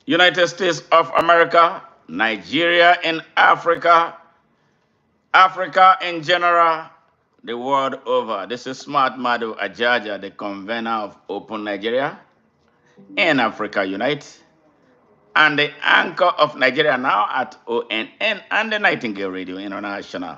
United States of America, Nigeria in Africa, Africa in general, the world over. This is Smart Madu Ajaja, the convener of Open Nigeria and Africa Unite, and the anchor of Nigeria now at ONN and the Nightingale Radio International.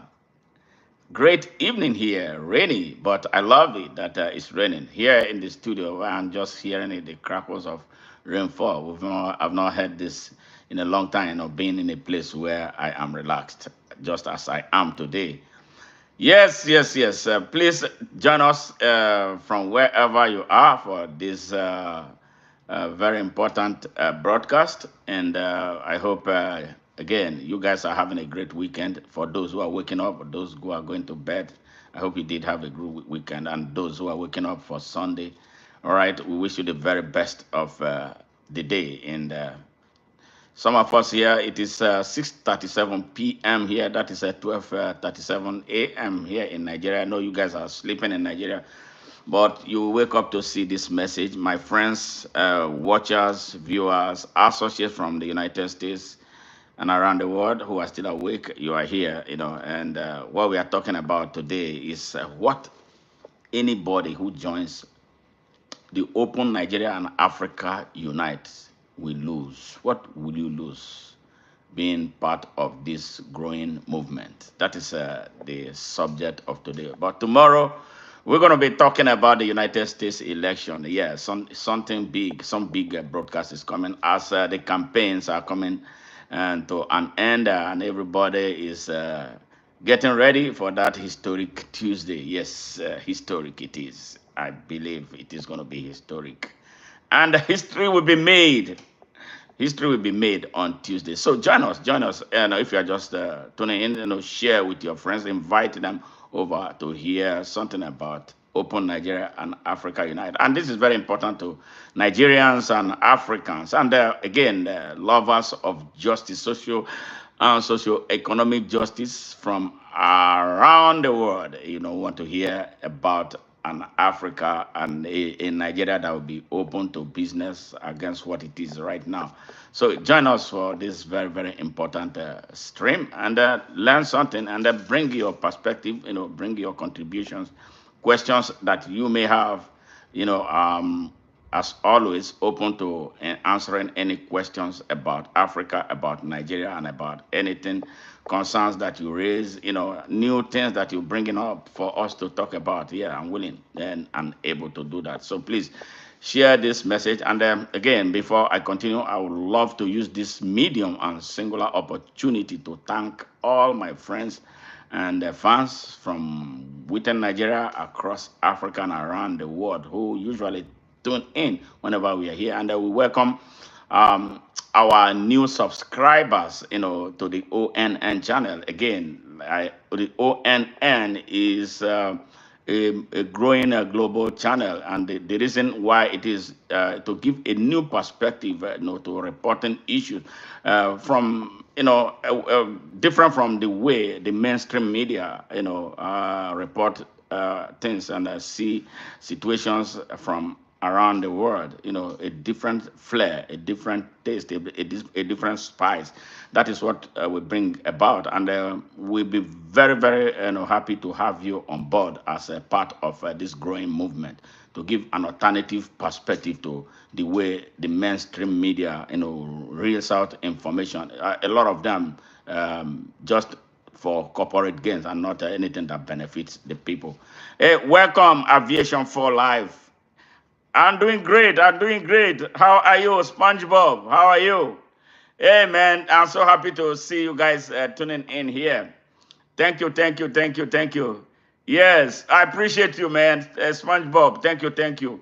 Great evening here, rainy, but I love it that it's raining here in the studio. I'm just hearing it, the crackles of rainfall. I've not heard this in a long time, being in a place where I am relaxed, just as I am today. Yes, yes, yes. Please join us from wherever you are for this very important broadcast. And I hope, again, you guys are having a great weekend. For those who are waking up, or those who are going to bed, I hope you did have a good weekend. And those who are waking up for Sunday, all right, we wish you the very best of the day. And some of us here, it is 6:37 p.m. here. That is 12:37 a.m. here in Nigeria. I know you guys are sleeping in Nigeria, but you wake up to see this message. My friends, watchers, viewers, associates from the United States and around the world who are still awake, you are here, and what we are talking about today is what anybody who joins the Open Nigeria and Africa Unite will lose. What will you lose being part of this growing movement? That is the subject of today. But tomorrow, we're going to be talking about the United States election. Yeah, something big, some big broadcast is coming as the campaigns are coming and to an end, and everybody is getting ready for that historic Tuesday. Yes, historic it is. I believe it is going to be historic. And history will be made. History will be made on Tuesday. So join us, join us. And if you are just tuning in, share with your friends, invite them over to hear something about Open Nigeria and Africa Unite. And this is very important to Nigerians and Africans, and again, lovers of justice, social and socio-economic justice from around the world. Want to hear about an Africa and a Nigeria that will be open to business against what it is right now. So join us for this very, very important stream and learn something and bring your perspective, bring your contributions, questions that you may have, as always, open to answering any questions about Africa, about Nigeria, and about anything concerns that you raise, new things that you're bringing up for us to talk about. Yeah, I'm willing and able to do that. So please share this message. And again, before I continue, I would love to use this medium and singular opportunity to thank all my friends and fans from within Nigeria, across Africa, and around the world who usually tune in whenever we are here. And we welcome um, our new subscribers, to the ONN channel. Again, the ONN is a growing global channel, and the reason why it is to give a new perspective, to reporting issues from different from the way the mainstream media report things and see situations from around the world, a different flair, a different taste, a different spice. That is what we bring about. And we'll be very, very happy to have you on board as a part of this growing movement to give an alternative perspective to the way the mainstream media, reels out information. A lot of them just for corporate gains and not anything that benefits the people. Hey, welcome, Aviation for Life. I'm doing great. I'm doing great. How are you, SpongeBob? How are you? Hey, man, I'm so happy to see you guys tuning in here. Thank you, thank you, thank you, thank you. Yes, I appreciate you, man. SpongeBob, thank you, thank you.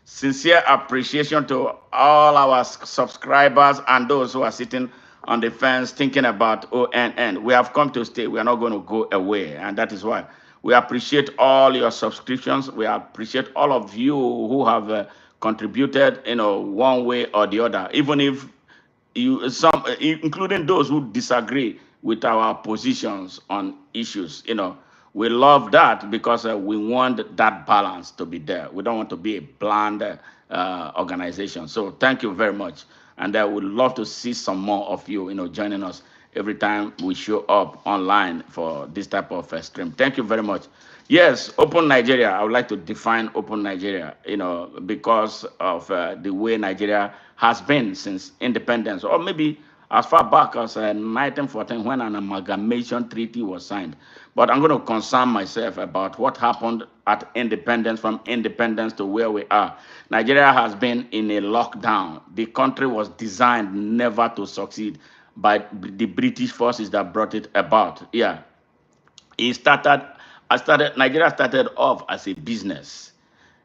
Sincere appreciation to all our subscribers and those who are sitting on the fence thinking about ONN. We have come to stay. We are not going to go away. And that is why we appreciate all your subscriptions. We appreciate all of you who have contributed, one way or the other, even if including those who disagree with our positions on issues. We love that because we want that balance to be there. We don't want to be a bland organization. So thank you very much. And I would love to see some more of you, joining us every time we show up online for this type of stream. Thank you very much. Yes, Open Nigeria. I would like to define Open Nigeria, because of the way Nigeria has been since independence, or maybe as far back as 1914 when an amalgamation treaty was signed. But I'm going to concern myself about what happened at independence, from independence to where we are. Nigeria has been in a lockdown. The country was designed never to succeed by the British forces that brought it about. Yeah, it started. Nigeria started off as a business.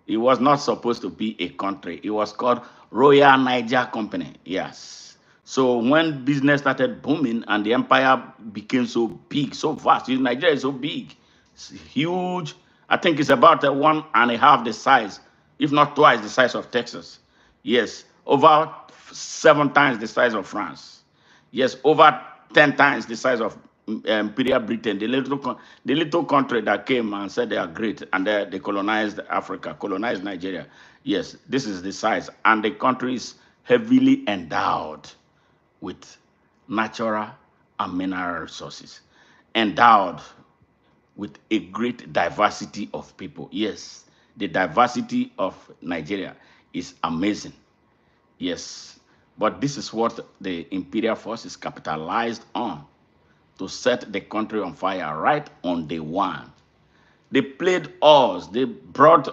It was not supposed to be a country. It was called Royal Niger Company. Yes. So when business started booming and the empire became so big, so vast, Nigeria is so big, it's huge. I think it's about one and a half the size, if not twice the size of Texas. Yes, over 7 times the size of France. Yes, over 10 times the size of Imperial Britain, the little country that came and said they are great, and they colonized Africa, colonized Nigeria. Yes, this is the size. And the country is heavily endowed with natural and mineral resources, endowed with a great diversity of people. Yes, the diversity of Nigeria is amazing. Yes, but this is what the imperial forces capitalized on to set the country on fire right on day one. They played us, they brought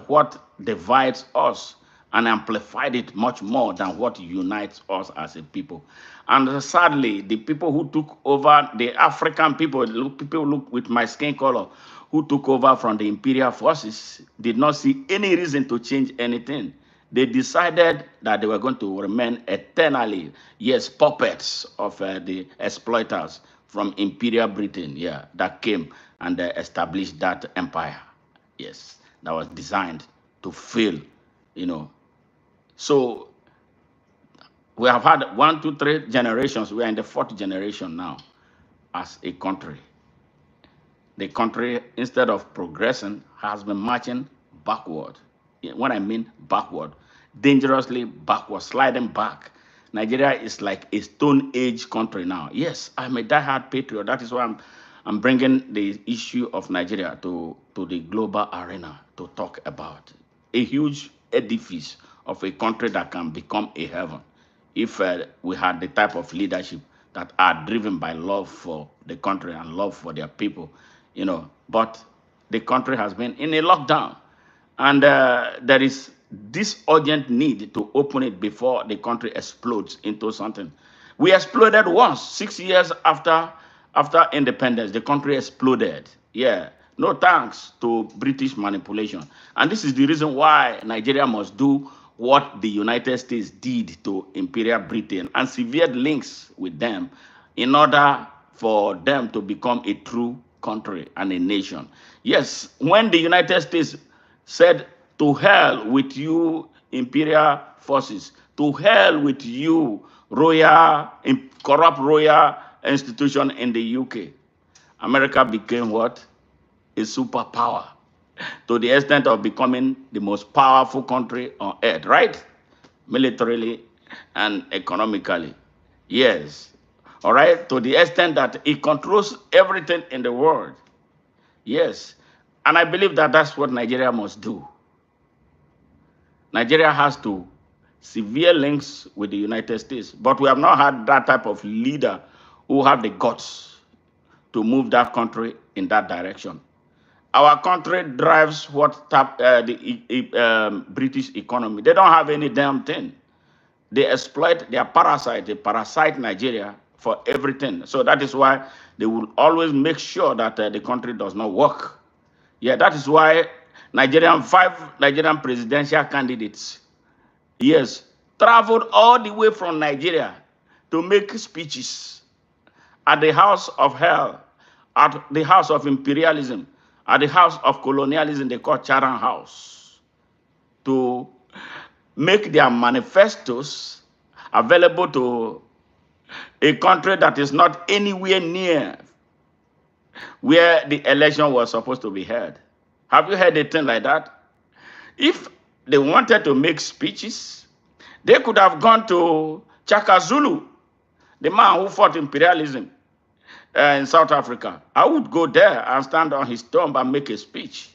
what divides us and amplified it much more than what unites us as a people. And sadly, the people who took over, the African people, people look with my skin color, who took over from the imperial forces, did not see any reason to change anything. They decided that they were going to remain eternally, yes, puppets of the exploiters from Imperial Britain, yeah, that came and established that empire, yes, that was designed to fail, you know. So we have had 1, 2, 3 generations. We are in the 4th generation now as a country. The country, instead of progressing, has been marching backward. What I mean backward, dangerously backward, sliding back. Nigeria is like a Stone Age country now. Yes, I'm a diehard patriot. That is why I'm bringing the issue of Nigeria to the global arena to talk about a huge edifice of a country that can become a heaven if we had the type of leadership that are driven by love for the country and love for their people, But the country has been in a lockdown, and there is this urgent need to open it before the country explodes into something. We exploded once, 6 years after independence. The country exploded. Yeah, no thanks to British manipulation, and this is the reason why Nigeria must do what the United States did to Imperial Britain and severed links with them in order for them to become a true country and a nation. Yes, when the United States said, to hell with you, imperial forces, to hell with you, corrupt royal institution in the UK, America became what? A superpower, to the extent of becoming the most powerful country on earth, right? Militarily and economically. Yes. All right? To the extent that it controls everything in the world. Yes. And I believe that that's what Nigeria must do. Nigeria has to severe links with the United States, but we have not had that type of leader who have the guts to move that country in that direction. Our country drives the British economy. They don't have any damn thing. They exploit, they are parasite, they parasite Nigeria for everything. So that is why they will always make sure that the country does not work. Yeah, that is why 5 Nigerian presidential candidates, yes, traveled all the way from Nigeria to make speeches at the house of hell, at the house of imperialism, at the house of colonialism they call Chatham House, to make their manifestos available to a country that is not anywhere near where the election was supposed to be held. Have you heard a thing like that? If they wanted to make speeches, They could have gone to Chaka Zulu, the man who fought imperialism in South Africa. I would go there and stand on his tomb and make a speech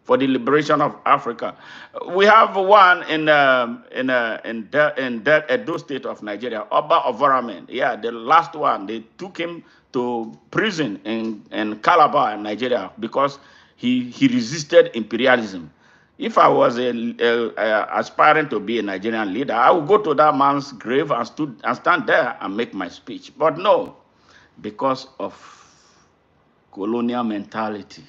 for the liberation of Africa. We have one in Edo State of Nigeria, Oba Ovaramen. Yeah, the last one. They took him to prison in Calabar, in Nigeria, because he resisted imperialism. If I was aspiring to be a Nigerian leader, I would go to that man's grave and stand there and make my speech. But no, because of colonial mentality,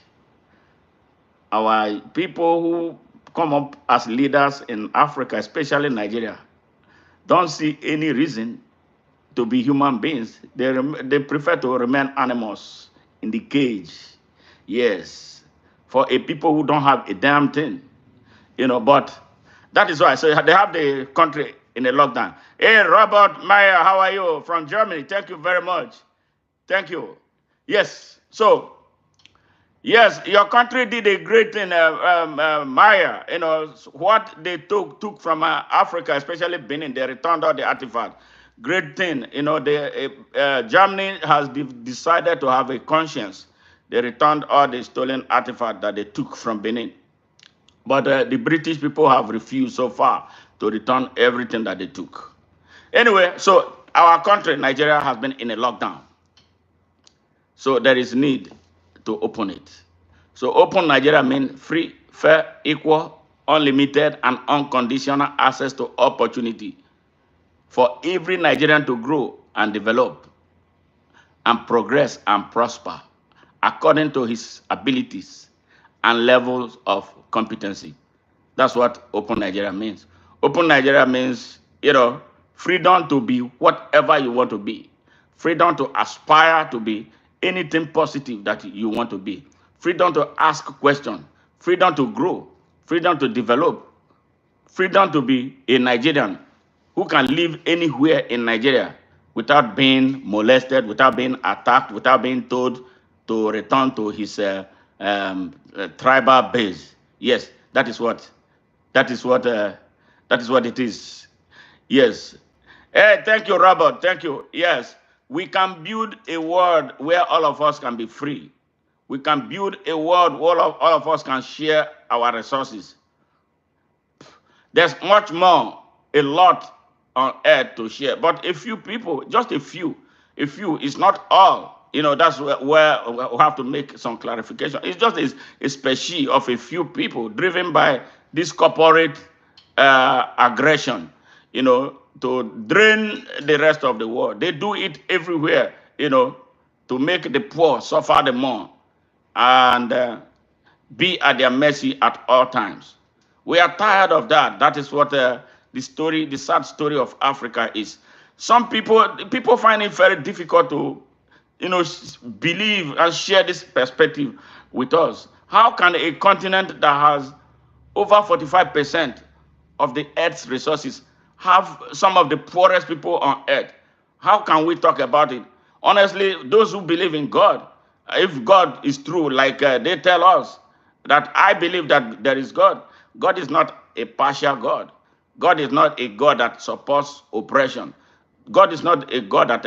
our people who come up as leaders in Africa, especially Nigeria, don't see any reason to be human beings. They prefer to remain animals in the cage. Yes, for a people who don't have a damn thing, But that is why. So they have the country in a lockdown. Hey, Robert Meyer, how are you from Germany? Thank you very much. Thank you. Yes. So yes, your country did a great thing, Maya. What they took from Africa, especially Benin, they returned all the artifacts. Great thing. Germany has decided to have a conscience. They returned all the stolen artifacts that they took from Benin. But the British people have refused so far to return everything that they took. Anyway, so our country, Nigeria, has been in a lockdown. So there is need to open it. So open Nigeria means free, fair, equal, unlimited, and unconditional access to opportunity for every Nigerian to grow and develop and progress and prosper according to his abilities and levels of competency. That's what open Nigeria means. Open Nigeria means, freedom to be whatever you want to be, freedom to aspire to be anything positive that you want to be, freedom to ask questions, freedom to grow, freedom to develop, freedom to be a Nigerian who can live anywhere in Nigeria without being molested, without being attacked, without being told to return to his tribal base. Yes, that is what it is. Yes. Hey, thank you, Robert. Thank you. Yes, we can build a world where all of us can be free. We can build a world where all of us can share our resources. There's much more, a lot on earth to share, but a few people, just a few is not all. That's where we have to make some clarification. It's just a species of a few people driven by this corporate aggression, to drain the rest of the world. They do it everywhere, to make the poor suffer the more and be at their mercy at all times. We are tired of that. That is what the sad story of Africa is. Some people find it very difficult to, believe and share this perspective with us. How can a continent that has over 45% of the Earth's resources have some of the poorest people on Earth? How can we talk about it? Honestly, those who believe in God, if God is true, like they tell us, that I believe that there is God. God is not a partial God. God is not a God that supports oppression. God is not a God that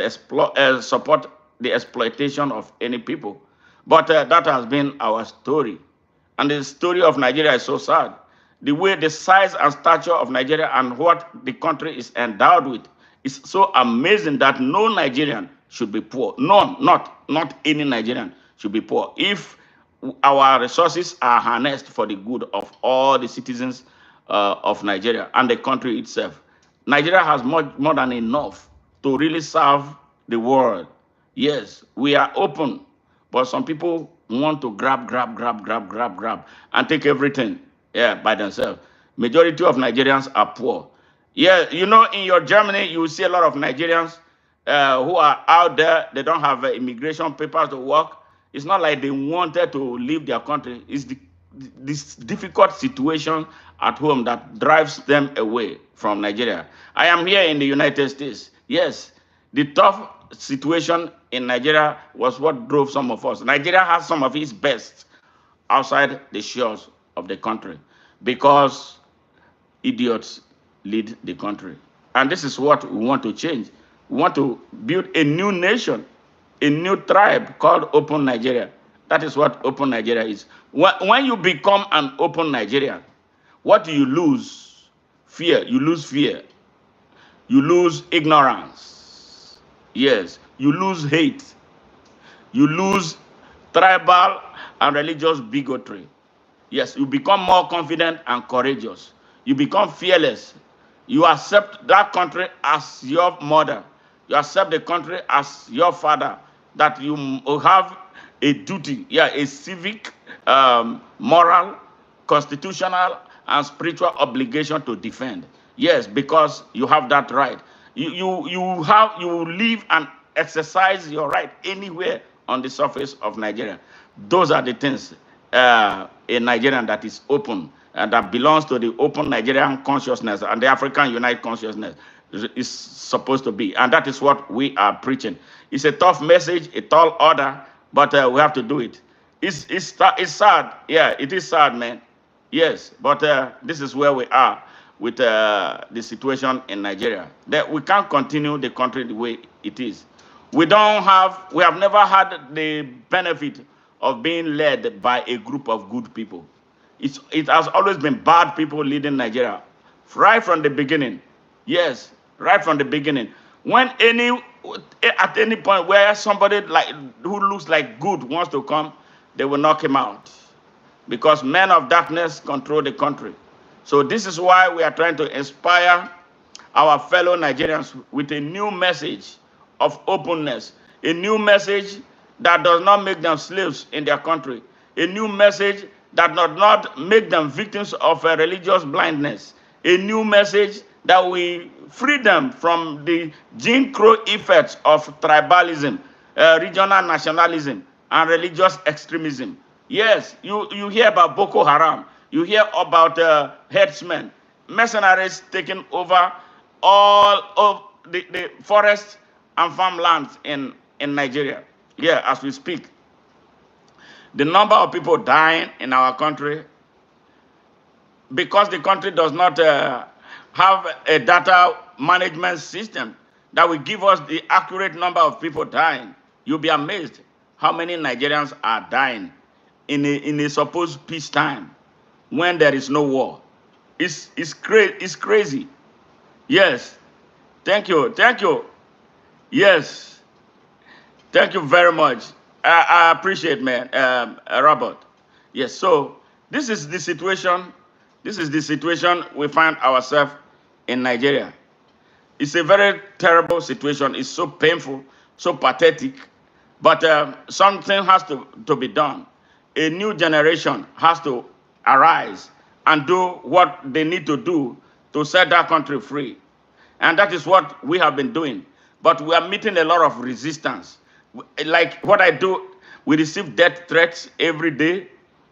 supports the exploitation of any people. But that has been our story. And the story of Nigeria is so sad. The size and stature of Nigeria and what the country is endowed with is so amazing that no Nigerian should be poor. None, not any Nigerian should be poor. If our resources are harnessed for the good of all the citizens of Nigeria and the country itself, Nigeria has more than enough to really serve the world. Yes, we are open, but some people want to grab, and take everything by themselves. Majority of Nigerians are poor. Yeah, in your Germany, you will see a lot of Nigerians who are out there. They don't have immigration papers to work. It's not like they wanted to leave their country. It's this difficult situation at home that drives them away from Nigeria. I am here in the United States. Yes, the tough situation in Nigeria was what drove some of us. Nigeria has some of its best outside the shores of the country because idiots lead the country. And this is what we want to change. We want to build a new nation, a new tribe called Open Nigeria. That is what Open Nigeria is. When you become an Open Nigeria, what do you lose? Fear. You lose fear. You lose ignorance. Yes. You lose hate. You lose tribal and religious bigotry. Yes, you become more confident and courageous. You become fearless. You accept that country as your mother. You accept the country as your father. That you have a duty, yeah, a civic, moral, constitutional, and spiritual obligation to defend. Yes, because you have that right. You live and exercise your right anywhere on the surface of Nigeria. Those are the things a Nigerian that is open and that belongs to the open Nigerian consciousness and the African Unite consciousness is supposed to be. And that is what we are preaching. It's a tough message, a tall order, but we have to do it. It's sad. Yeah, it is sad, man. Yes, but this is where we are with the situation in Nigeria. That we can't continue the country the way it is. We have never had the benefit of being led by a group of good people. It has always been bad people leading Nigeria, right from the beginning. Yes, right from the beginning. At any point where somebody like who looks like good wants to come, they will knock him out because men of darkness control the country. So this is why we are trying to inspire our fellow Nigerians with a new message of openness, a new message that does not make them slaves in their country, a new message that does not make them victims of a religious blindness, a new message that will free them from the Jim Crow effects of tribalism, regional nationalism, and religious extremism. Yes, you hear about Boko Haram, you hear about herdsmen, mercenaries taking over all of the forests and farmlands in Nigeria. Yeah, as we speak. The number of people dying in our country because the country does not have a data management system that will give us the accurate number of people dying. You'll be amazed how many Nigerians are dying in a supposed peacetime when there is no war. It's crazy. Yes. Thank you. Yes. Thank you very much. I appreciate, man, Robert. Yes. So this is the situation. This is the situation we find ourselves in Nigeria. It's a very terrible situation. It's so painful, so pathetic. But something has to be done. A new generation has to arise and do what they need to do to set that country free. And that is what we have been doing. But we are meeting a lot of resistance. Like what I do, we receive death threats every day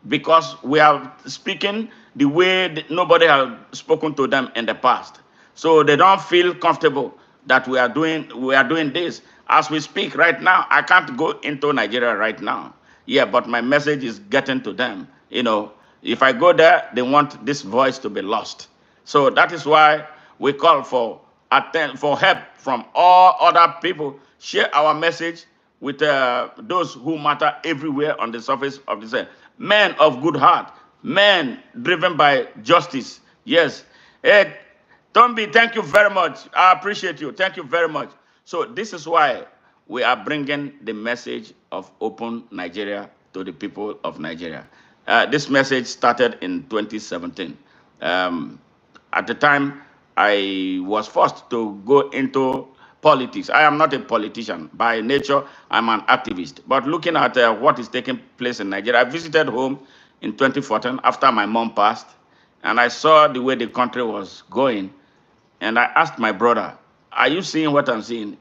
because we are speaking the way nobody has spoken to them in the past. So they don't feel comfortable that we are doing this. As we speak right now, I can't go into Nigeria right now. Yeah, but my message is getting to them. If I go there, they want this voice to be lost. So that is why we call for help from all other people. Share our message with those who matter everywhere on the surface of the earth. Men of good heart, men driven by justice. Yes. Hey, Tombi, thank you very much. I appreciate you. Thank you very much. So this is why we are bringing the message of Open Nigeria to the people of Nigeria. This message started in 2017. At the time, I was forced to go into politics. I am not a politician. By nature, I'm an activist. But looking at what is taking place in Nigeria, I visited home in 2014 after my mom passed, and I saw the way the country was going. And I asked my brother, are you seeing what I'm seeing?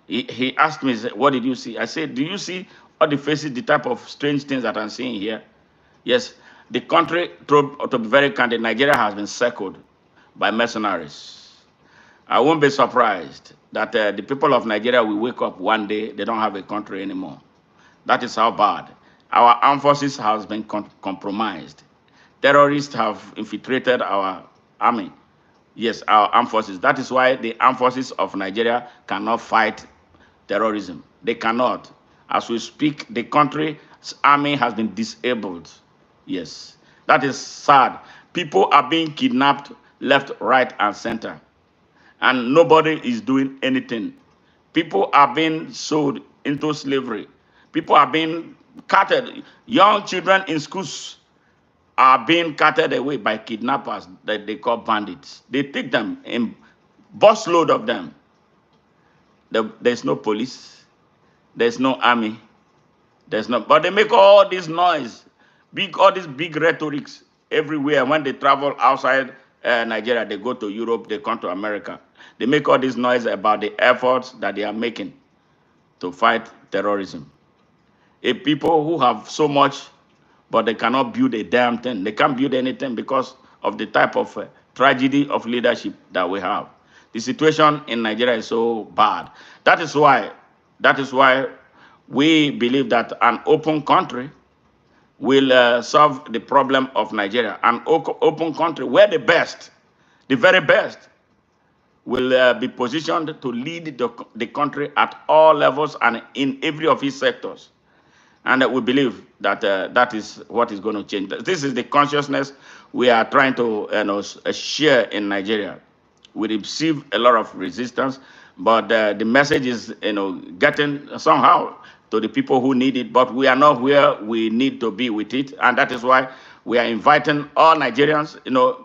He asked me, what did you see? I said, do you see all the faces, the type of strange things that I'm seeing here? Yes, the country, to be very candid, Nigeria has been circled by mercenaries. I won't be surprised that the people of Nigeria will wake up one day, they don't have a country anymore. That is how bad. Our armed forces has been compromised. Terrorists have infiltrated our army. Yes, our armed forces. That is why the armed forces of Nigeria cannot fight terrorism. They cannot. As we speak, the country's army has been disabled. Yes, that is sad. People are being kidnapped left, right, and center, and nobody is doing anything. People are being sold into slavery. People are being carted. Young children in schools are being carted away by kidnappers that they call bandits. They take them in busload of them. There's no police. There's no army. There's no. But they make all this noise, all these big rhetorics everywhere. When they travel outside Nigeria, they go to Europe, they come to America. They make all this noise about the efforts that they are making to fight terrorism. A people who have so much, but they cannot build a damn thing. They can't build anything because of the type of tragedy of leadership that we have. The situation in Nigeria is so bad. That is why we believe that an open country will solve the problem of Nigeria. An open country where the best, the very best, will be positioned to lead the country at all levels and in every of its sectors. And we believe that that is what is going to change. This is the consciousness we are trying to share in Nigeria. We receive a lot of resistance, but the message is getting somehow to the people who need it. But we are not where we need to be with it, and that is why we are inviting all Nigerians,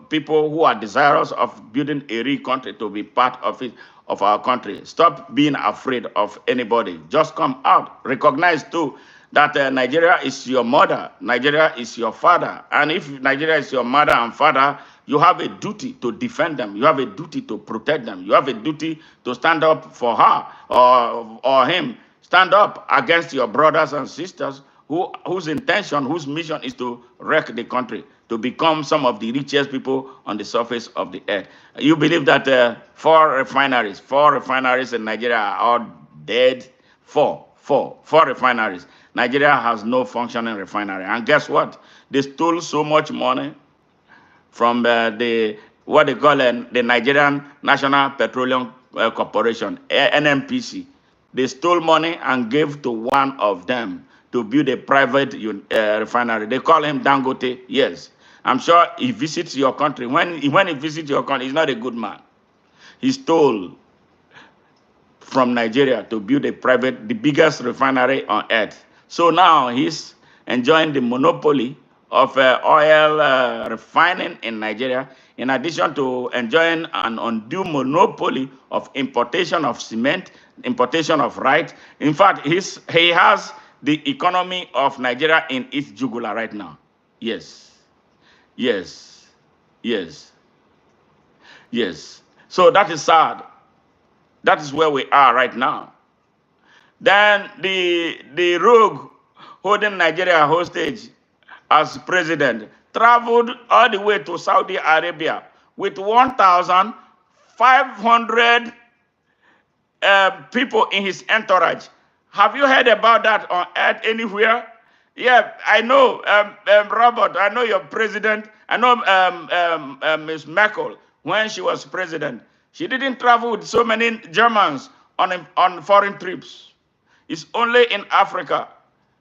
people who are desirous of building a real country, to be part of it, of our country. Stop being afraid of anybody. Just come out. Recognize too that Nigeria is your mother, Nigeria is your father. And if Nigeria is your mother and father, you have a duty to defend them. You have a duty to protect them. You have a duty to stand up for her or him. Stand up against your brothers and sisters whose intention, whose mission is to wreck the country, to become some of the richest people on the surface of the earth. You believe that four refineries in Nigeria are all dead? Four refineries. Nigeria has no functioning refinery. And guess what? They stole so much money from what they call the Nigerian National Petroleum Corporation, NNPC. They stole money and gave to one of them to build a private refinery. They call him Dangote. Yes, I'm sure he visits your country. When he visits your country, he's not a good man. He stole from Nigeria to build the biggest refinery on earth. So now he's enjoying the monopoly of oil refining in Nigeria, in addition to enjoying an undue monopoly of importation of cement, importation of rice. In fact, he has the economy of Nigeria in its jugular right now. Yes. So that is sad. That is where we are right now. Then the rogue holding Nigeria hostage as president traveled all the way to Saudi Arabia with 1,500 people in his entourage. Have you heard about that on earth anywhere? Yeah, I know, Robert, I know your president. I know Ms. Merkel, when she was president. She didn't travel with so many Germans on foreign trips. It's only in Africa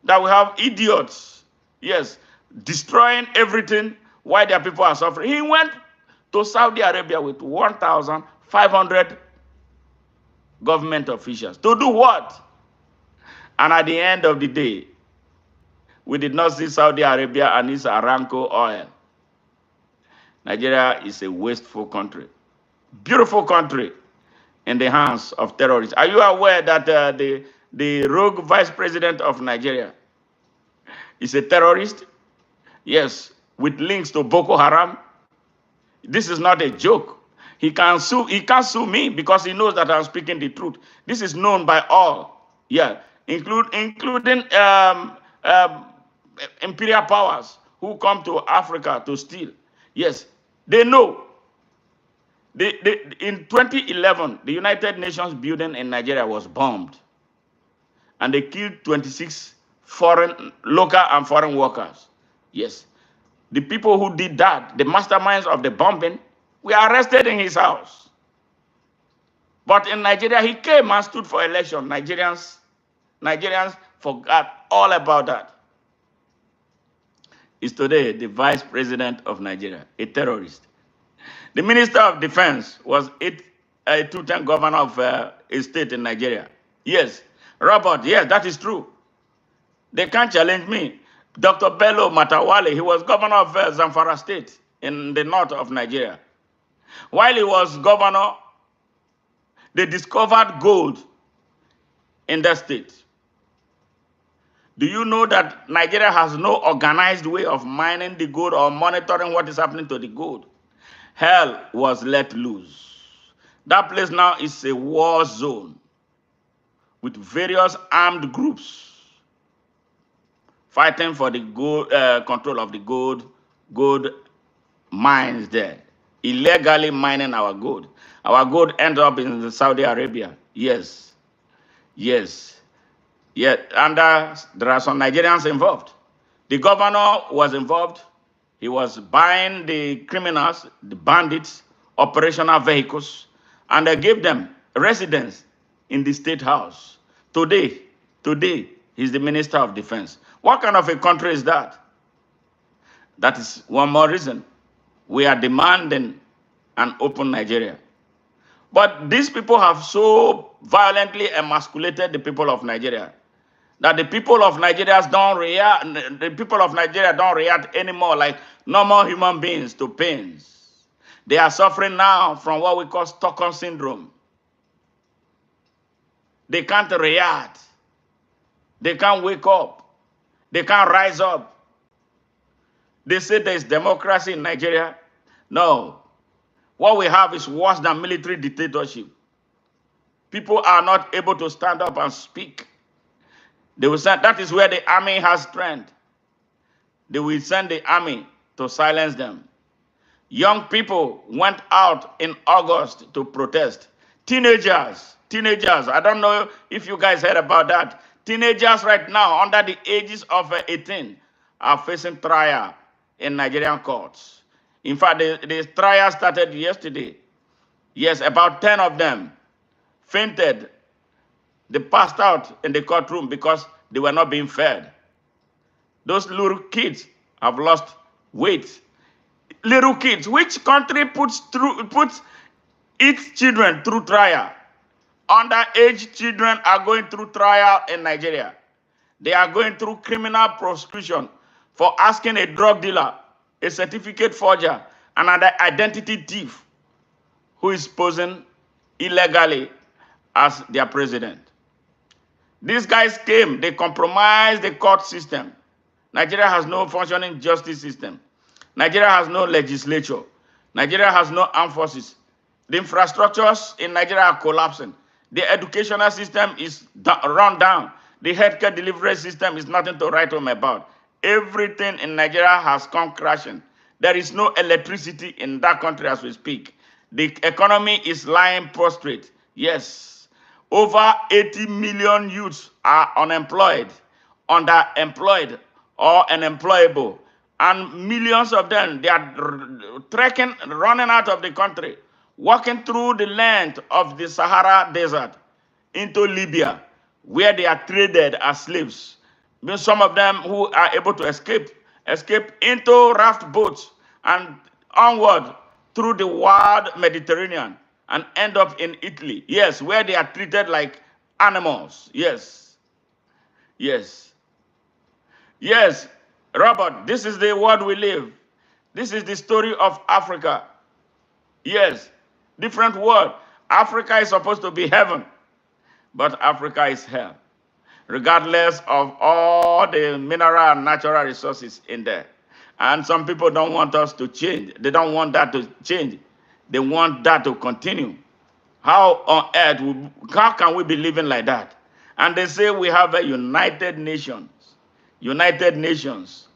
that we have idiots, yes, destroying everything while their people are suffering. He went to Saudi Arabia with 1,500 government officials. To do what? And at the end of the day, we did not see Saudi Arabia and its Aramco oil. Nigeria is a wasteful country. Beautiful country in the hands of terrorists. Are you aware that the rogue vice president of Nigeria is a terrorist? Yes, with links to Boko Haram. This is not a joke. He can't sue me because he knows that I'm speaking the truth. This is known by all. Yeah, including imperial powers who come to Africa to steal. Yes, they know. In 2011, the United Nations building in Nigeria was bombed, and they killed 26 local and foreign workers. Yes, the people who did that, the masterminds of the bombing, We arrested in his house. But in Nigeria, he came and stood for election. Nigerians forgot all about that. Is today the vice president of Nigeria, a terrorist. The minister of defense was a two-term governor of a state in Nigeria. Yes, Robert, yes, that is true. They can't challenge me. Dr. Bello Matawale, he was governor of Zamfara State in the north of Nigeria. While he was governor, they discovered gold in that state. Do you know that Nigeria has no organized way of mining the gold or monitoring what is happening to the gold? Hell was let loose. That place now is a war zone with various armed groups fighting for the gold, control of the gold mines there, illegally mining our gold. Our gold ends up in Saudi Arabia. Yes, yes, yeah. And there are some Nigerians involved. The governor was involved. He was buying the criminals, the bandits, operational vehicles, and they gave them residence in the state house. Today, he's the Minister of Defense. What kind of a country is that? That is one more reason we are demanding an open Nigeria. But these people have so violently emasculated the people of Nigeria that the people of Nigeria don't react. The people of Nigeria don't react anymore like normal human beings to pains. They are suffering now from what we call Stockholm syndrome. They can't react. They can't wake up. They can't rise up. They say there is democracy in Nigeria. No. What we have is worse than military dictatorship. People are not able to stand up and speak. They will send, that is where the army has strength. They will send the army to silence them. Young people went out in August to protest. Teenagers, I don't know if you guys heard about that. Teenagers right now under the ages of 18 are facing trial in Nigerian courts. In fact, the trial started yesterday. Yes, about 10 of them fainted. They passed out in the courtroom because they were not being fed. Those little kids have lost weight. Little kids, which country puts its children through trial? Underage children are going through trial in Nigeria. They are going through criminal prosecution for asking a drug dealer, a certificate forger, and an identity thief who is posing illegally as their president. These guys came, they compromised the court system. Nigeria has no functioning justice system. Nigeria has no legislature. Nigeria has no armed forces. The infrastructures in Nigeria are collapsing. The educational system is run down. The healthcare delivery system is nothing to write home about. Everything in Nigeria has come crashing. There is no electricity in that country as we speak. The economy is lying prostrate. Yes. Over 80 million youths are unemployed, underemployed, or unemployable. And millions of them, they are running out of the country, walking through the length of the Sahara Desert into Libya, where they are traded as slaves. Some of them who are able to escape into raft boats and onward through the wild Mediterranean and end up in Italy. Yes, where they are treated like animals. Yes. Yes. Yes, Robert, this is the world we live. This is the story of Africa. Yes, different world. Africa is supposed to be heaven, but Africa is hell, regardless of all the mineral and natural resources in there. And some people don't want us to change. They don't want that to change. They want that to continue. How on earth, how can we be living like that? And they say we have a United Nations. United Nations.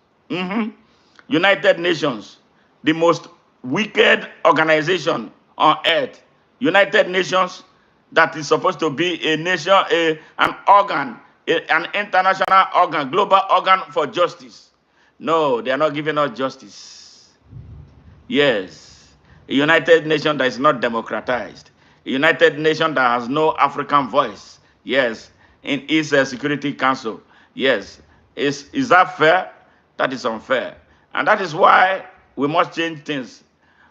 United Nations, the most wicked organization on earth. United Nations, that is supposed to be a nation, an organ, an international organ, global organ for justice. No, they are not giving us justice. Yes. A United Nation that is not democratized. A United Nation that has no African voice. Yes, in its Security Council. Yes. Is that fair? That is unfair. And that is why we must change things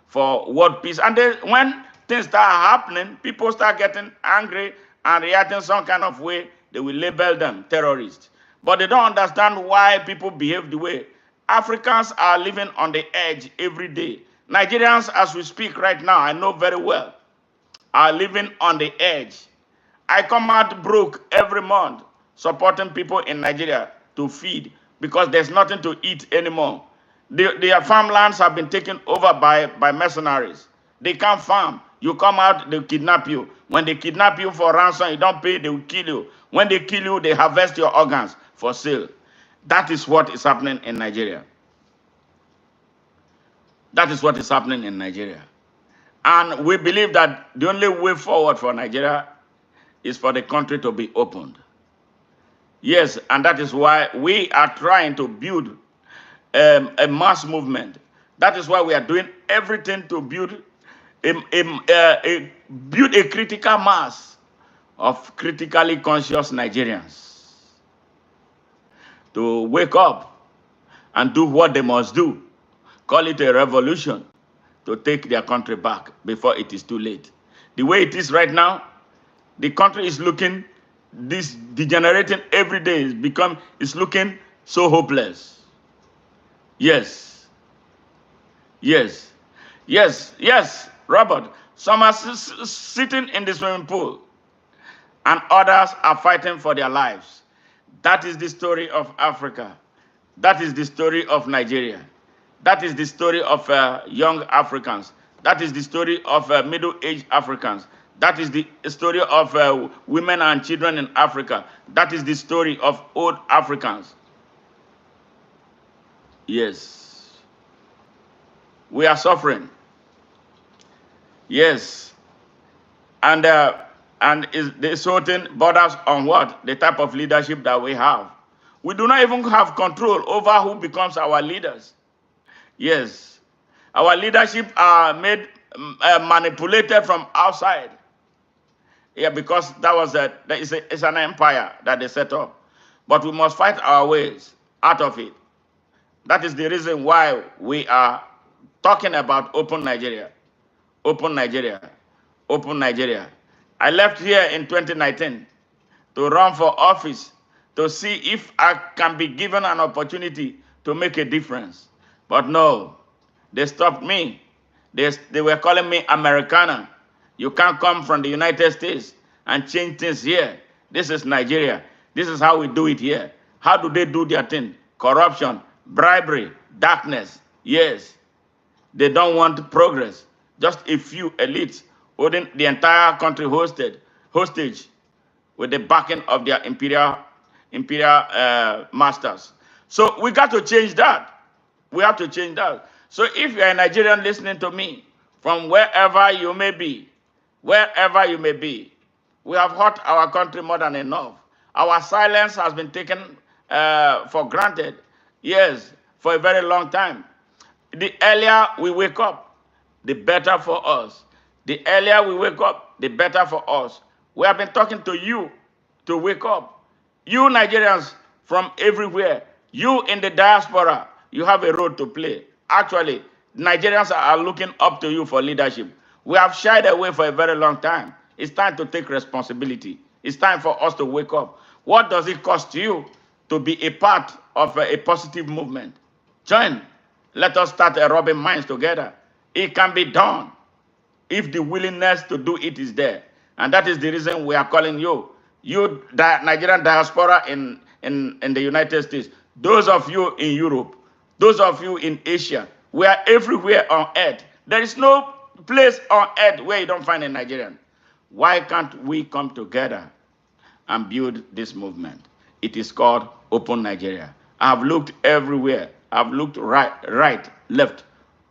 for world peace. And then when things start happening, people start getting angry and reacting some kind of way, they will label them terrorists. But they don't understand why people behave the way. Africans are living on the edge every day. Nigerians, as we speak right now, I know very well, are living on the edge. I come out broke every month supporting people in Nigeria to feed because there's nothing to eat anymore. Their farmlands have been taken over by mercenaries. They can't farm. You come out, they kidnap you. When they kidnap you for ransom, you don't pay, they will kill you. When they kill you, they harvest your organs for sale. That is what is happening in Nigeria. That is what is happening in Nigeria. And we believe that the only way forward for Nigeria is for the country to be opened. Yes, and that is why we are trying to build a mass movement. That is why we are doing everything to build a critical mass of critically conscious Nigerians to wake up and do what they must do. Call it a revolution to take their country back before it is too late. The way it is right now, the country is looking this degenerating every day. It's looking so hopeless. Yes. Yes. Yes. Yes, Robert. Some are sitting in the swimming pool and others are fighting for their lives. That is the story of Africa. That is the story of Nigeria. That is the story of young Africans. That is the story of middle-aged Africans. That is the story of women and children in Africa. That is the story of old Africans. Yes. We are suffering. Yes. And the certain borders on what? The type of leadership that we have. We do not even have control over who becomes our leaders. Yes. Our leadership are manipulated from outside. Yeah, because that was it's an empire that they set up. But we must fight our ways out of it. That is the reason why we are talking about open Nigeria. Open Nigeria. Open Nigeria. I left here in 2019 to run for office to see if I can be given an opportunity to make a difference. But no, they stopped me. They were calling me Americana. You can't come from the United States and change things here. This is Nigeria. This is how we do it here. How do they do their thing? Corruption, bribery, darkness. Yes. They don't want progress. Just a few elites holding the entire country hostage with the backing of their imperial masters. So we got to change that. We have to change that. So if you're a Nigerian listening to me, from wherever you may be, we have hurt our country more than enough. Our silence has been taken for granted, yes, for a very long time. The earlier we wake up, the better for us. The earlier we wake up, the better for us. We have been talking to you to wake up. You Nigerians from everywhere, you in the diaspora, you have a role to play. Actually, Nigerians are looking up to you for leadership. We have shied away for a very long time. It's time to take responsibility. It's time for us to wake up. What does it cost you to be a part of a positive movement? Join. Let us start rubbing minds together. It can be done if the willingness to do it is there. And that is the reason we are calling you. You, Nigerian diaspora in the United States. Those of you in Europe. Those of you in Asia. We are everywhere on earth. There is no place on earth where you don't find a Nigerian. Why can't we come together and build this movement? It is called Open Nigeria. I've looked everywhere. I've looked right, left,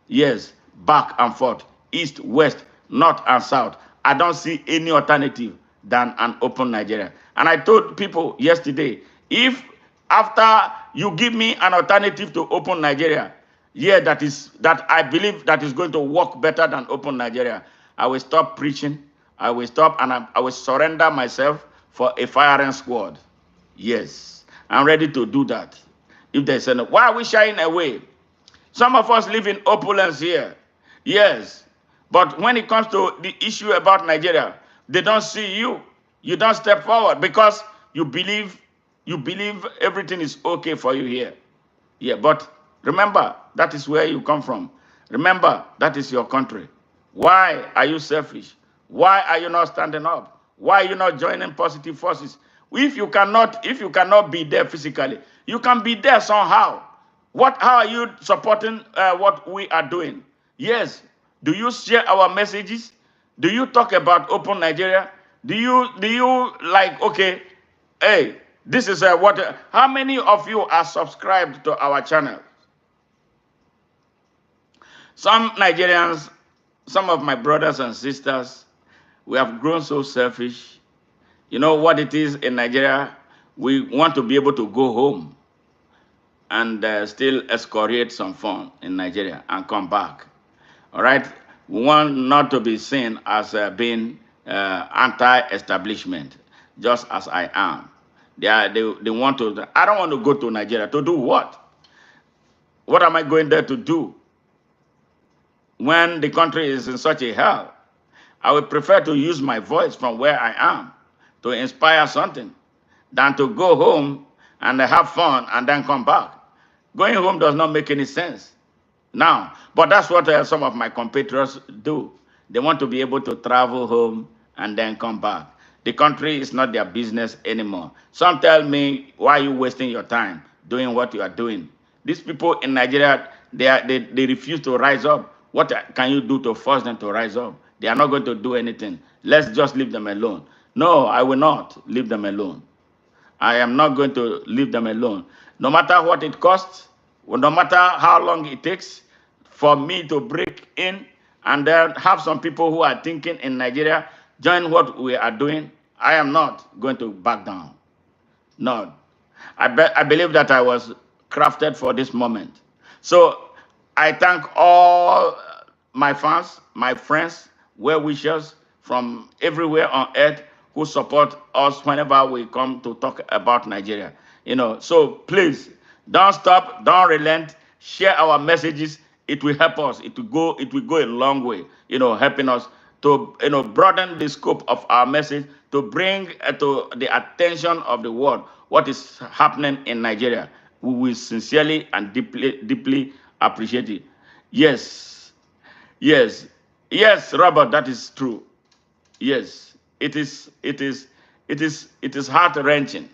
yes, back and forth, east, west, north and south. I don't see any alternative than an open Nigeria. And I told people yesterday, if after you give me an alternative to open Nigeria, Yeah, that I believe that is going to work better than Open Nigeria, I will stop preaching. I will stop and I will surrender myself for a firing squad. Yes, I'm ready to do that. If there's any, why are we shying away? Some of us live in opulence here. Yes. But when it comes to the issue about Nigeria, they don't see you. You don't step forward because you believe everything is okay for you here. Yeah, but remember, that is where you come from. Remember, that is your country. Why are you selfish? Why are you not standing up? Why are you not joining positive forces? If you cannot be there physically, you can be there somehow. How are you supporting what we are doing? Yes. Do you share our messages? Do you talk about Open Nigeria? Do you like, okay, hey, this is what how many of you are subscribed to our channel? Some Nigerians, some of my brothers and sisters, we have grown so selfish. You know what it is in Nigeria? We want to be able to go home and still excoriate some fun in Nigeria and come back. All right? We want not to be seen as being anti-establishment, just as I am. They want to. I don't want to go to Nigeria to do what? What am I going there to do when the country is in such a hell? I would prefer to use my voice from where I am to inspire something than to go home and have fun and then come back. Going home does not make any sense now. But that's what some of my compatriots do. They want to be able to travel home and then come back. The country is not their business anymore. Some tell me, why are you wasting your time doing what you are doing? These people in Nigeria, they refuse to rise up. What can you do to force them to rise up? They are not going to do anything. Let's just leave them alone. No, I will not leave them alone. I am not going to leave them alone. No matter what it costs, no matter how long it takes for me to break in and then have some people who are thinking in Nigeria join what we are doing, I am not going to back down. No. I believe that I was crafted for this moment. So I thank all my fans, my friends, well wishers from everywhere on earth who support us whenever we come to talk about Nigeria. So please don't stop, don't relent, share our messages. It will help us. It will go a long way, helping us to broaden the scope of our message, to bring to the attention of the world what is happening in Nigeria. We will sincerely and deeply appreciate it. Yes, yes, yes, Robert, that is true. Yes, it is heart wrenching.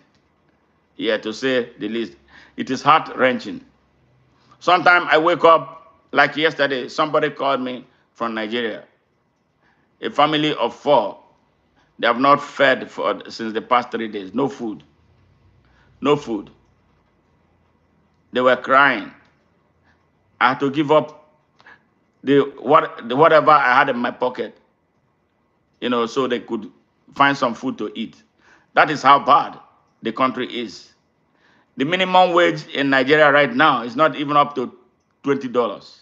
Yeah, to say the least. It is heart wrenching. Sometimes I wake up, like yesterday, somebody called me from Nigeria, a family of four. They have not fed since the past 3 days. No food. No food. They were crying. I had to give up whatever I had in my pocket, so they could find some food to eat. That is how bad the country is. The minimum wage in Nigeria right now is not even up to $20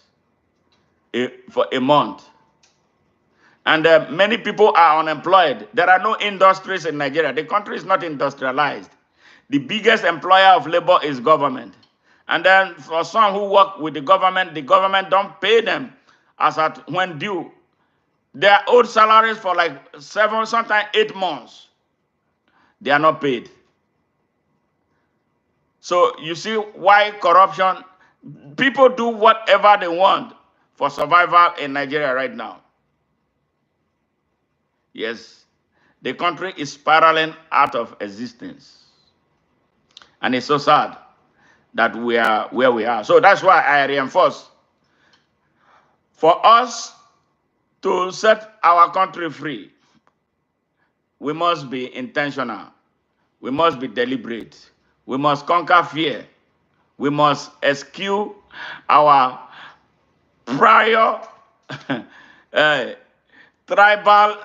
for a month. And many people are unemployed. There are no industries in Nigeria. The country is not industrialized. The biggest employer of labor is government. And then for some who work with the government don't pay them as at when due. They are owed salaries for like 7, sometimes 8 months. They are not paid. So you see why corruption, people do whatever they want for survival in Nigeria right now. Yes, the country is spiraling out of existence. And it's so sad that we are where we are. So that's why I reinforce, for us to set our country free, we must be intentional. We must be deliberate. We must conquer fear. We must eschew our prior uh, tribal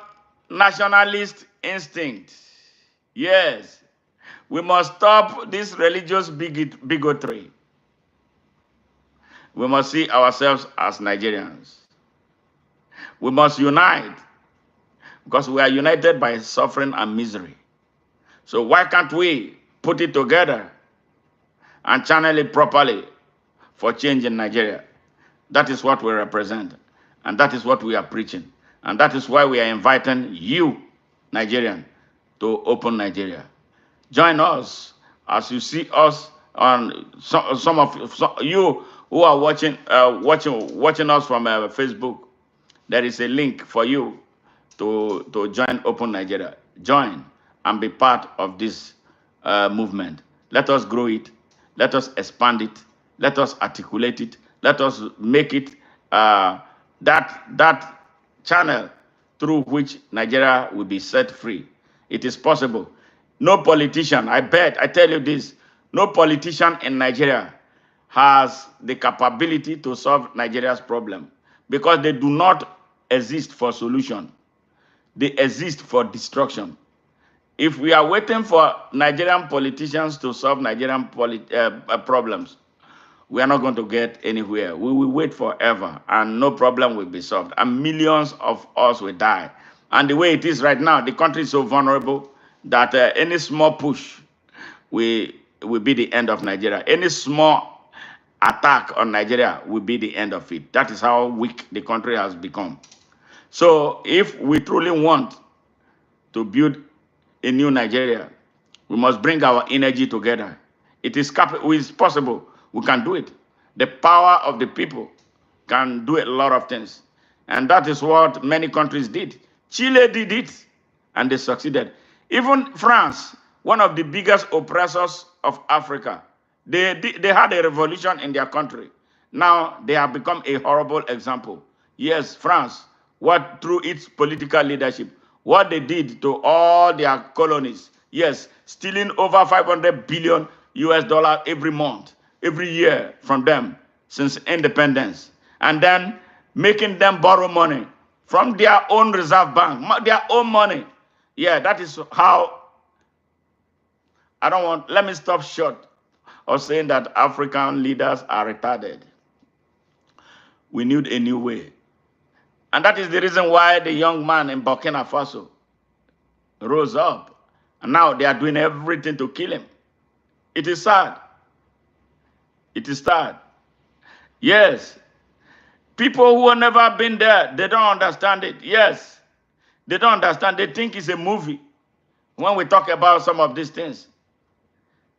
nationalist instinct. Yes, we must stop this religious bigotry. We must see ourselves as Nigerians. We must unite because we are united by suffering and misery. So why can't we put it together and channel it properly for change in Nigeria? That is what we represent. And that is what we are preaching. And that is why we are inviting you, Nigerian, to open Nigeria. Join us as you see us on some of you who are watching us from Facebook. There is a link for you to join Open Nigeria. Join and be part of this movement. Let us grow it. Let us expand it. Let us articulate it. Let us make it that channel through which Nigeria will be set free. It is possible. No politician, I tell you this, no politician in Nigeria has the capability to solve Nigeria's problem because they do not exist for solution. They exist for destruction. If we are waiting for Nigerian politicians to solve Nigerian problems, we are not going to get anywhere. We will wait forever and no problem will be solved. And millions of us will die. And the way it is right now, the country is so vulnerable that any small push will be the end of Nigeria. Any small attack on Nigeria will be the end of it. That is how weak the country has become. So if we truly want to build a new Nigeria, we must bring our energy together. It is possible. We can do it. The power of the people can do a lot of things. And that is what many countries did. Chile did it, and they succeeded. Even France, one of the biggest oppressors of Africa, they had a revolution in their country. Now they have become a horrible example. Yes, France, what through its political leadership, what they did to all their colonies, yes, stealing over 500 billion US dollars every month, every year from them since independence, and then making them borrow money from their own reserve bank, their own money. Yeah, that is how, let me stop short of saying that African leaders are retarded. We need a new way. And that is the reason why the young man in Burkina Faso rose up. And now they are doing everything to kill him. It is sad. It is sad. Yes. People who have never been there, they don't understand it. Yes. They don't understand. They think it's a movie. When we talk about some of these things,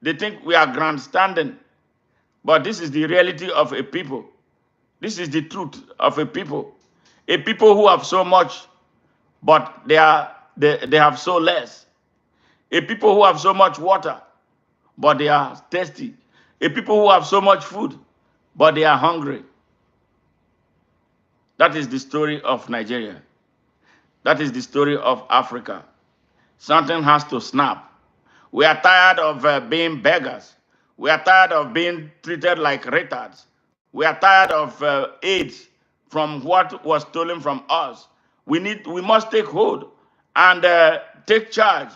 they think we are grandstanding. But this is the reality of a people. This is the truth of a people. A people who have so much, but they have so less. A people who have so much water, but they are thirsty. A people who have so much food, but they are hungry. That is the story of Nigeria. That is the story of Africa. Something has to snap. We are tired of being beggars. We are tired of being treated like retards. We are tired of AIDS from what was stolen from us. We must take hold and take charge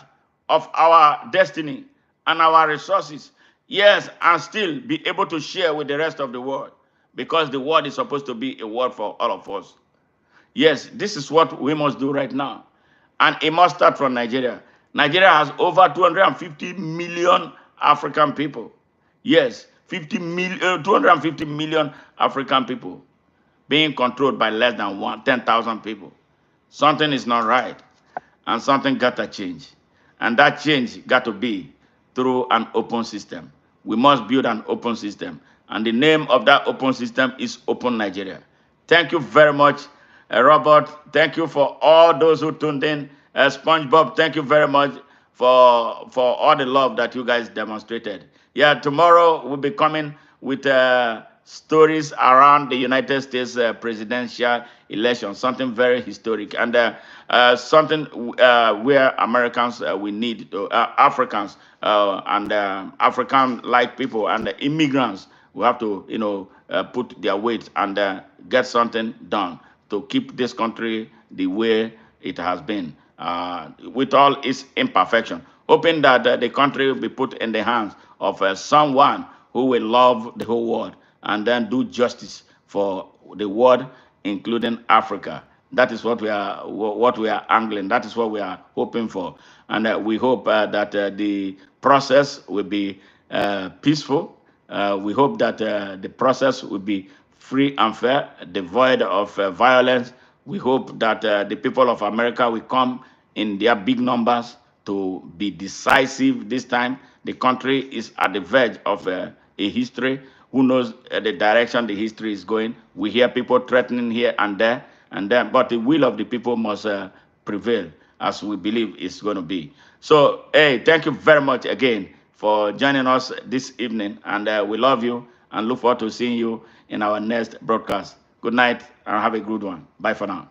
of our destiny and our resources. Yes, and still be able to share with the rest of the world, because the world is supposed to be a world for all of us. Yes, this is what we must do right now. And it must start from Nigeria. Nigeria has over 250 million African people. Yes, 250 million African people being controlled by less than 10,000 people. Something is not right, and something got to change. And that change got to be through an open system. We must build an open system. And the name of that open system is Open Nigeria. Thank you very much, Robert. Thank you for all those who tuned in. SpongeBob, thank you very much for all the love that you guys demonstrated. Yeah, tomorrow we'll be coming with stories around the United States presidential election, something very historic, and something where Americans we need to, Africans and African-like people and immigrants will have to, put their weight and get something done to keep this country the way it has been, with all its imperfection. Hoping that the country will be put in the hands of someone who will love the whole world and then do justice for the world, including Africa. That is what we are angling. That is what we are hoping for, and we hope that the process will be peaceful. We hope that the process will be free and fair, devoid of violence. We hope that the people of America will come in their big numbers to be decisive this time. The country is at the verge of a history. Who knows the direction the history is going? We hear people threatening here and there, but the will of the people must prevail, as we believe it's going to be. So, hey, thank you very much again for joining us this evening, and we love you and look forward to seeing you in our next broadcast. Good night and have a good one. Bye for now.